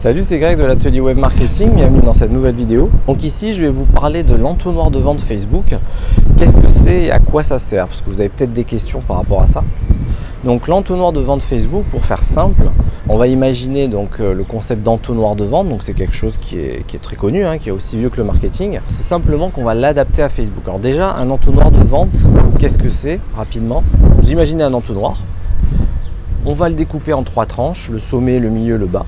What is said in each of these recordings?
Salut, c'est Greg de l'atelier web marketing, bienvenue dans cette nouvelle vidéo. Donc ici, je vais vous parler de l'entonnoir de vente Facebook. Qu'est-ce que c'est et à quoi ça sert? Parce que vous avez peut-être des questions par rapport à ça. Donc l'entonnoir de vente Facebook, pour faire simple, on va imaginer donc le concept d'entonnoir de vente. Donc c'est quelque chose qui est très connu, qui est aussi vieux que le marketing. C'est simplement qu'on va l'adapter à Facebook. Alors déjà, un entonnoir de vente, qu'est-ce que c'est? Rapidement, vous imaginez un entonnoir. On va le découper en 3 tranches, le sommet, le milieu, le bas.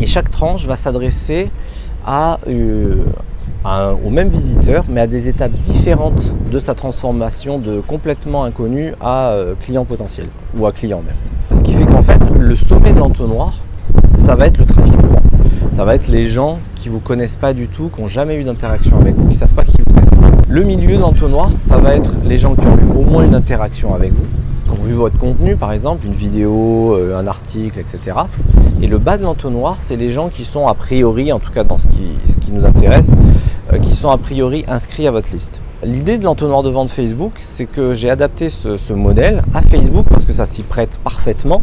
Et chaque tranche va s'adresser au même visiteur, mais à des étapes différentes de sa transformation de complètement inconnu à client potentiel ou à client même. Ce qui fait qu'en fait, le sommet de l'entonnoir, ça va être le trafic froid. Ça va être les gens qui ne vous connaissent pas du tout, qui n'ont jamais eu d'interaction avec vous, qui ne savent pas qui vous êtes. Le milieu de l'entonnoir, ça va être les gens qui ont eu au moins une interaction avec vous, qui ont vu votre contenu, par exemple, une vidéo, un article, etc. Et le bas de l'entonnoir, c'est les gens qui sont a priori, en tout cas dans ce qui nous intéresse, qui sont a priori inscrits à votre liste. L'idée de l'entonnoir de vente Facebook, c'est que j'ai adapté ce modèle à Facebook parce que ça s'y prête parfaitement.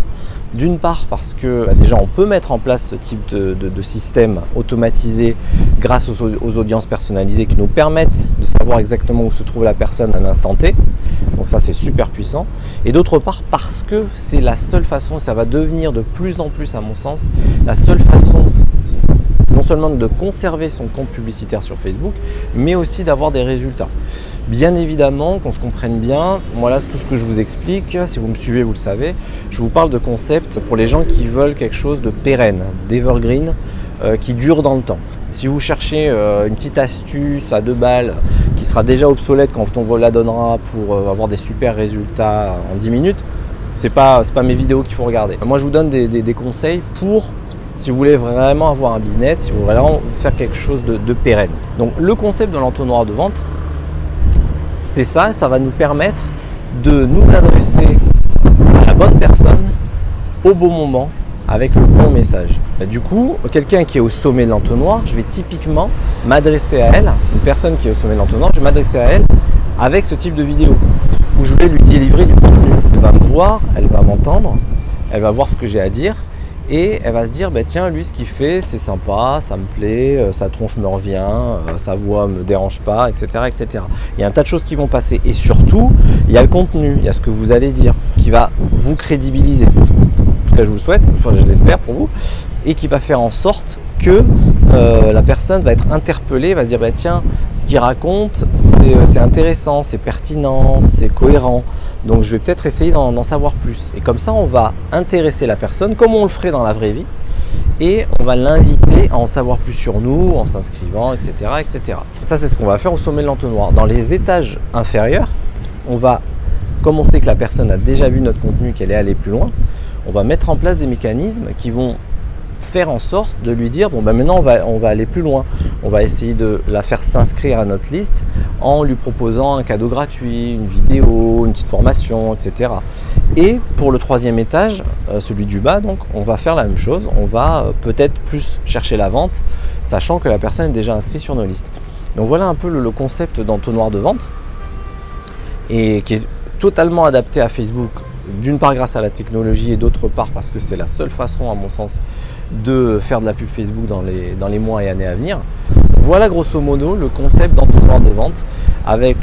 D'une part parce que déjà on peut mettre en place ce type de système automatisé grâce aux audiences personnalisées qui nous permettent de savoir exactement où se trouve la personne à un instant T. Donc ça c'est super puissant. Et d'autre part parce que c'est la seule façon, et ça va devenir de plus en plus à mon sens, la seule façon non seulement de conserver son compte publicitaire sur Facebook, mais aussi d'avoir des résultats. Bien évidemment, qu'on se comprenne bien, voilà tout ce que je vous explique, si vous me suivez, vous le savez, je vous parle de concepts pour les gens qui veulent quelque chose de pérenne, d'evergreen, qui dure dans le temps. Si vous cherchez une petite astuce à 2 balles qui sera déjà obsolète quand on vous la donnera pour avoir des super résultats en 10 minutes, c'est pas mes vidéos qu'il faut regarder. Moi, je vous donne des conseils pour, si vous voulez vraiment avoir un business, si vous voulez vraiment faire quelque chose de pérenne. Donc le concept de l'entonnoir de vente, c'est ça, ça va nous permettre de nous adresser à la bonne personne au bon moment avec le bon message. Du coup, quelqu'un qui est au sommet de l'entonnoir, je vais typiquement m'adresser à elle, une personne qui est au sommet de l'entonnoir, je vais m'adresser à elle avec ce type de vidéo où je vais lui délivrer du contenu. Elle va me voir, elle va m'entendre, elle va voir ce que j'ai à dire. Et elle va se dire, tiens, lui, ce qu'il fait, c'est sympa, ça me plaît, sa tronche me revient, sa voix me dérange pas, etc., etc. Il y a un tas de choses qui vont passer. Et surtout, il y a le contenu, il y a ce que vous allez dire, qui va vous crédibiliser. En tout cas, je vous le souhaite, enfin, je l'espère pour vous, et qui va faire en sorte que la personne va être interpellée, va se dire, tiens, ce qu'il raconte, c'est intéressant, c'est pertinent, c'est cohérent. Donc je vais peut-être essayer d'en savoir plus. Et comme ça, on va intéresser la personne, comme on le ferait dans la vraie vie, et on va l'inviter à en savoir plus sur nous, en s'inscrivant, etc., etc. Ça, c'est ce qu'on va faire au sommet de l'entonnoir. Dans les étages inférieurs, on va, comme on sait que la personne a déjà vu notre contenu, qu'elle est allée plus loin, on va mettre en place des mécanismes qui vont faire en sorte de lui dire maintenant on va aller plus loin, on va essayer de la faire s'inscrire à notre liste en lui proposant un cadeau gratuit, une vidéo, une petite formation, etc. Et pour le 3e étage, celui du bas, donc on va faire la même chose, on va peut-être plus chercher la vente, sachant que la personne est déjà inscrite sur nos listes. Donc voilà un peu le concept d'entonnoir de vente, et qui est totalement adapté à Facebook, d'une part grâce à la technologie et d'autre part parce que c'est la seule façon à mon sens de faire de la pub Facebook dans les mois et années à venir. Voilà grosso modo le concept d'entonnoir de vente avec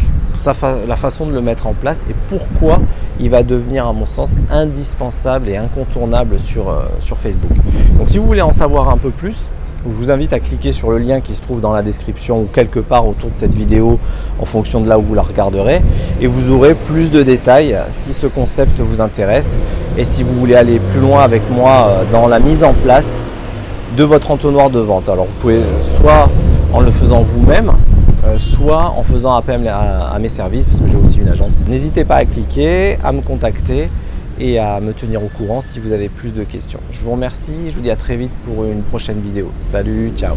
la façon de le mettre en place et pourquoi il va devenir à mon sens indispensable et incontournable sur Facebook. Donc si vous voulez en savoir un peu plus, je vous invite à cliquer sur le lien qui se trouve dans la description ou quelque part autour de cette vidéo en fonction de là où vous la regarderez et vous aurez plus de détails si ce concept vous intéresse et si vous voulez aller plus loin avec moi dans la mise en place de votre entonnoir de vente. Alors vous pouvez soit en le faisant vous-même, soit en faisant appel à mes services parce que j'ai aussi une agence. N'hésitez pas à cliquer, à me contacter et à me tenir au courant si vous avez plus de questions. Je vous remercie, je vous dis à très vite pour une prochaine vidéo. Salut, ciao!